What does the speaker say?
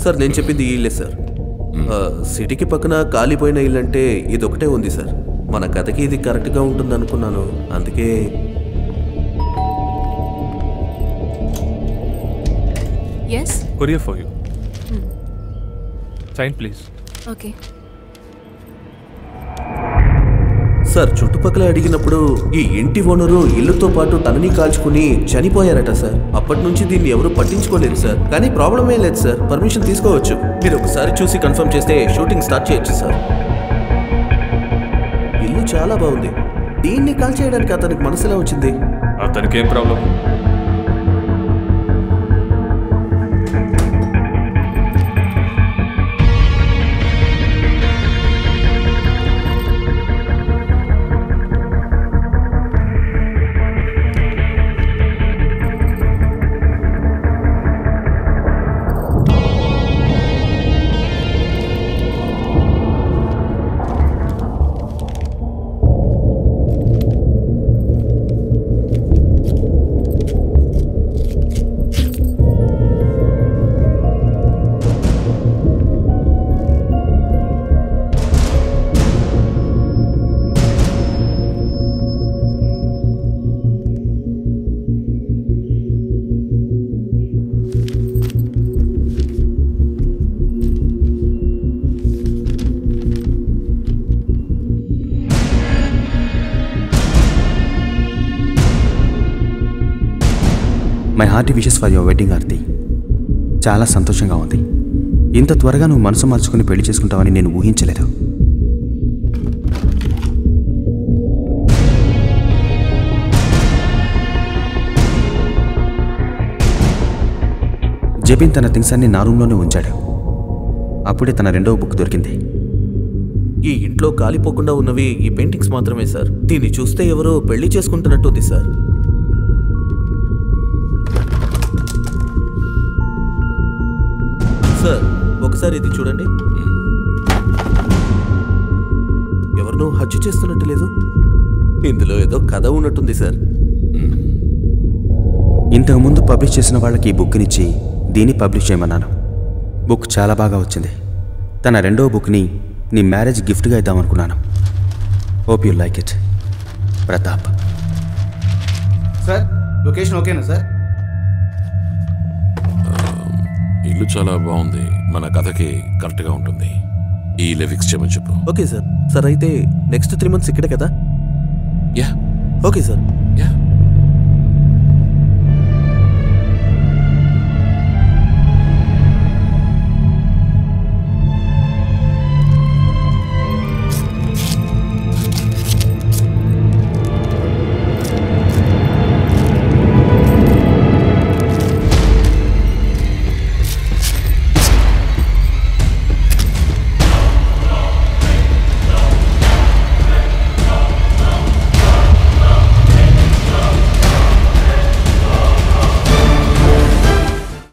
Sir నేను చెప్పింది ఈ ఇల్లే సార్. సిటీకి పక్కన కాలిపోయిన ఇల్లు అంటే ఇదొకటే ఉంది సార్. మన కథకి ఇది కరెక్ట్గా ఉంటుంది అనుకున్నాను, అందుకే. Yes? Courier for you. Sign please. Okay. Sir చుట్టుపక్కల అడిగినప్పుడు ఈ ఇంటి ఓనరు ఇల్లుతో పాటు తనని కాల్చుకుని చనిపోయారట సార్. అప్పటి నుంచి దీన్ని ఎవరు పట్టించుకోలేదు సార్. కానీ ప్రాబ్లమే లేదు సార్, పర్మిషన్ తీసుకోవచ్చు. మీరు ఒకసారి చూసి కన్ఫర్మ్ చేస్తే షూటింగ్ స్టార్ట్ చేయొచ్చు సార్. ఇల్లు చాలా బాగుంది, దీన్ని కాల్ చేయడానికి అతనికి మనసులా వచ్చింది. అతనికి ఏం problem? My hearty wishes for your wedding Aarti. చాలా సంతోషంగా ఉంది. ఇంత త్వరగా నువ్వు మనసు మార్చుకుని పెళ్లి చేసుకుంటావని నేను ఊహించలేదు. జబిన్ తన థింగ్స్ అన్ని నా రూమ్లోనే ఉంచాడు. అప్పుడే తన రెండవ బుక్ దొరికింది. ఈ ఇంట్లో కాలిపోకుండా ఉన్నవి ఈ పెయింటింగ్స్ మాత్రమే సార్. దీన్ని చూస్తే ఎవరో పెళ్లి చేసుకుంటున్నట్టుంది సార్. సార్ ఒకసారి ఇది చూడండి. ఎవరినో హత్య చేస్తున్నట్టు లేదు, ఇందులో ఏదో కథ ఉన్నట్టుంది సార్. ఇంతకుముందు పబ్లిష్ చేసిన వాళ్ళకి ఈ బుక్నిచ్చి దీన్ని పబ్లిష్ చేయమన్నాను. బుక్ చాలా బాగా వచ్చింది. తన రెండవ బుక్ని నీ మ్యారేజ్ గిఫ్ట్గా ఇద్దామనుకున్నాను. Hope you like it. Pratap. Sir location ఓకేనా సార్? ఇల్లు చాలా బాగుంది, మన కథకి కరెక్ట్గా ఉంటుంది. ఈ ఇల్లు ఫిక్స్ చేయమని చెప్పు. Okay sir. సార్ అయితే నెక్స్ట్ 3 months ఇక్కడే కదా? Yeah okay sir.